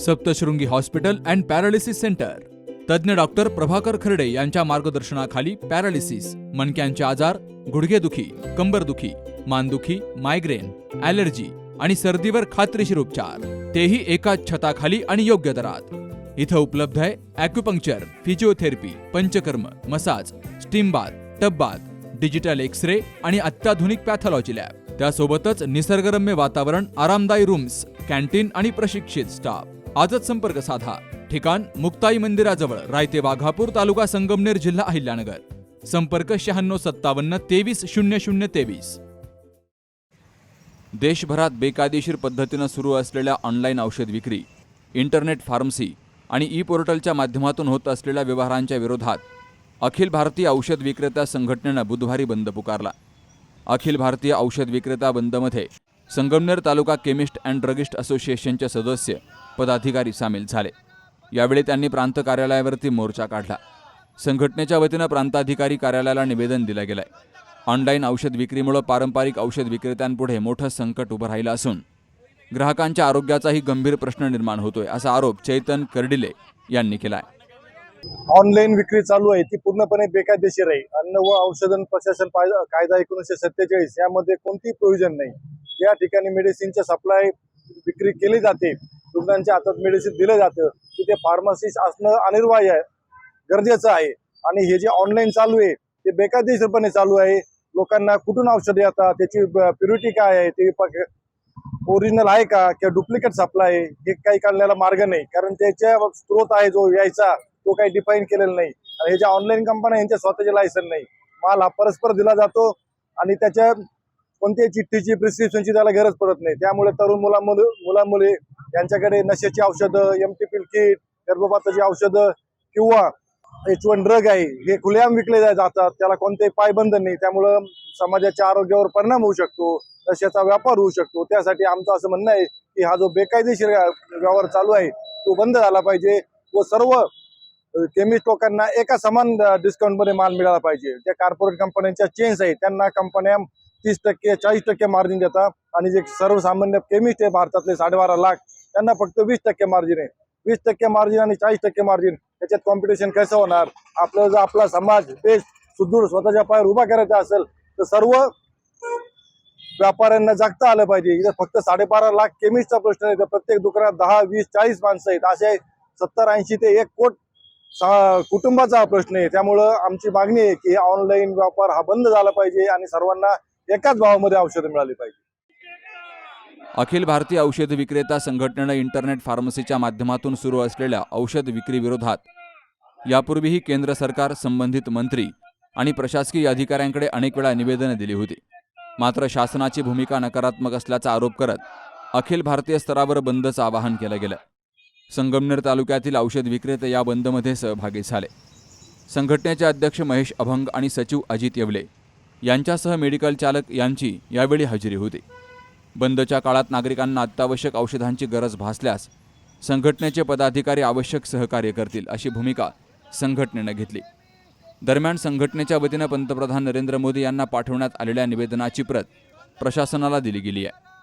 Saptashrungi hospital and paralysis centre. तज्ज्ञ doctor Prabhakar खर्डे यांच्या मार्गदर्शनाखाली पॅरालिसिस, मणक्यांचे आजार, गुडघेदुखी, कंबरदुखी, मानदुखी, मायग्रेन, ॲलर्जी आणि सर्दीवर खात्रीशीर उपचार, तेही एकाच छताखाली आणि योग्य दरात. इथं उपलब्ध आहे acupuncture, physiotherapy, Panchakarma, massage, steam bath, tub bath, digital x-ray आणि अत्याधुनिक पॅथॉलॉजी लॅब. त्यासोबतच निसर्गरम्य वातावरण, आरामदायी रूम्स, कॅन्टीन आणि प्रशिक्षित स्टाफ. आजच संपर्क साधा. ठिकाण मुक्ताई मंदिराजवळ, रायते वाघापूर, तालुका संगमनेर, जिल्हा अहिल्यानगर. संपर्क 9657 230023. देशभरात बेकायदेशीर पद्धतीनं सुरू असलेल्या ऑनलाईन औषध विक्री, इंटरनेट फार्मसी आणि ई पोर्टलच्या माध्यमातून होत असलेल्या व्यवहारांच्या विरोधात अखिल भारतीय औषध विक्रेता संघटनेनं बुधवारी बंद पुकारला. अखिल भारतीय औषध विक्रेता बंदमध्ये संगमनेर तालुका केमिस्ट अँड ड्रगिस्ट असोसिएशनचे सदस्य, पदाधिकारी सामील झाले. यावेळी त्यांनी प्रांत कार्यालयावरती मोर्चा काढला. संघटनेच्या वतीनं प्रांताधिकारी कार्यालयाला निवेदन दिलं गेलंय. ऑनलाईन औषध विक्रीमुळे पारंपरिक औषध विक्रेत्यांपुढे मोठं संकट उभं राहिलं असून ग्राहकांच्या आरोग्याचाही गंभीर प्रश्न निर्माण होतोय, असा आरोप चैतन कर्डिले यांनी केलाय. ऑनलाईन विक्री चालू आहे ती पूर्णपणे बेकायदेशीर आहे. अन्न व औषध प्रशासन कायदा 1947 यामध्ये कोणतीही प्रोव्हिजन नाही. या ठिकाणी मेडिसिनचे सप्लाय विक्री केली जाते, रुग्णांच्या हातात मेडिसिन दिलं जातं, तिथे फार्मसिस्ट असणं अनिवार्य आहे, गरजेचं आहे. आणि हे जे ऑनलाईन चालू आहे ते बेकायदेशीरपणे चालू आहे. लोकांना कुठून औषध येतात, त्याची प्युरिटी काय आहे, ते ओरिजिनल आहे का किंवा डुप्लिकेट सप्लाय आहे, हे काही करण्याला मार्ग नाही. कारण त्याच्या स्रोत आहे जो यायचा तो काही डिफाईन केलेला नाही. आणि हे ज्या ऑनलाईन कंपन्या यांच्या स्वतःचे लायसन नाही. माल हा परस्पर दिला जातो आणि त्याच्या कोणत्याही चिठ्ठीची, प्रिस्क्रिप्शनची त्याला गरज पडत नाही. त्यामुळे तरुण मुला-मुली यांच्याकडे नशेची औषधं, MTP किट, गर्भपाताची औषधं किंवा H1 ड्रग आहे हे खुलेआम विकले जातात. त्याला कोणतेही पायबंद नाही. त्यामुळं समाजाच्या आरोग्यावर परिणाम होऊ शकतो, नशेचा व्यापार होऊ शकतो. त्यासाठी आमचं असं म्हणणं आहे की हा जो बेकायदेशीर व्यवहार चालू आहे तो बंद झाला पाहिजे व सर्व केमिस्ट लोकांना एका समान डिस्काउंटमध्ये माल मिळाला पाहिजे. ज्या कॉर्पोरेट कंपन्यांच्या चेन्स आहेत त्यांना कंपन्या 30%, 40% मार्जिन देतात आणि जे सर्वसामान्य केमिस्ट आहे भारतातले 12.5 लाख त्यांना फक्त 20% मार्जिन आहे. 20% मार्जिन आणि 40% मार्जिन त्याच्यात कॉम्पिटिशन कसं होणार? आपला समाज, देश सुदृढ स्वतःच्या पायावर उभा करायचा असेल तर सर्व व्यापाऱ्यांना जागता आलं पाहिजे. इथं फक्त 12.5 लाख केमिस्टचा प्रश्न आहे, तर प्रत्येक दुकानात 10, 20, 40 माणसं आहेत. असे 70, 80 ते 1 कोट कुटुंबाचा हा प्रश्न आहे. त्यामुळं आमची मागणी आहे की ऑनलाईन व्यापार हा बंद झाला पाहिजे आणि सर्वांना एकाच भावामध्ये औषधं मिळाली पाहिजे. अखिल भारतीय औषध विक्रेता संघटनेनं इंटरनेट फार्मसीच्या माध्यमातून सुरू असलेल्या औषध विक्री विरोधात यापूर्वीही केंद्र सरकार, संबंधित मंत्री आणि प्रशासकीय अधिकाऱ्यांकडे अनेक वेळा निवेदनं दिली होती. मात्र शासनाची भूमिका नकारात्मक असल्याचा आरोप करत अखिल भारतीय स्तरावर बंदचं आवाहन केलं गेलं. संगमनेर तालुक्यातील औषध विक्रेते या बंदमध्ये सहभागी झाले. संघटनेचे अध्यक्ष महेश अभंग आणि सचिव अजित येवले यांच्यासह मेडिकल चालक यांची यावेळी हजेरी होती. बंदच्या काळात नागरिकांना अत्यावश्यक औषधांची गरज भासल्यास संघटनेचे पदाधिकारी आवश्यक सहकार्य करतील, अशी भूमिका संघटनेनं घेतली. दरम्यान संघटनेच्या वतीनं पंतप्रधान नरेंद्र मोदी यांना पाठवण्यात आलेल्या निवेदनाची प्रत प्रशासनाला दिली गेली आहे.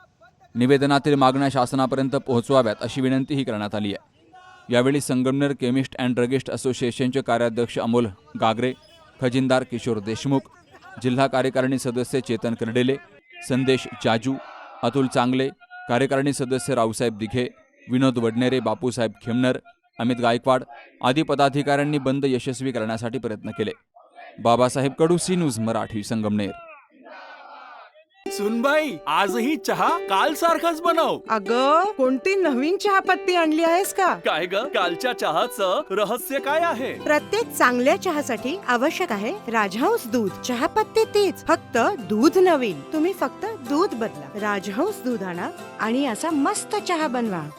निवेदनातील मागण्या शासनापर्यंत पोहोचवाव्यात अशी विनंतीही करण्यात आली आहे. यावेळी संगमनेर केमिस्ट अँड ड्रगिस्ट असोसिएशनचे कार्याध्यक्ष अमोल गागरे, खजिनदार किशोर देशमुख, जिल्हा कार्यकारिणी सदस्य चेतन कर्डिले, संदेश जाजू, अतुल चांगले, कार्यकारिणी सदस्य रावसाहेब दिघे, विनोद वडनेरे, बापूसाहेब खेमनर, अमित गायकवाड आदी पदाधिकाऱ्यांनी बंद यशस्वी करण्यासाठी प्रयत्न केले. बाबासाहेब कडू, सी न्यूज मराठी, संगमनेर. सुनबाई, आजही चहा काल सारखाच बनव. अगं, कोणती नवीन चहापत्ती आणली आहेस का? काय ग, कालच्या चहाचं रहस्य काय आहे? प्रत्येक चांगल्या चहासाठी आवश्यक आहे राजहंस दूध. चहापत्ती तीच, फक्त दूध नवीन. तुम्ही फक्त दूध बदला. राजहंस दूध आणा आणि असा मस्त चहा बनवा.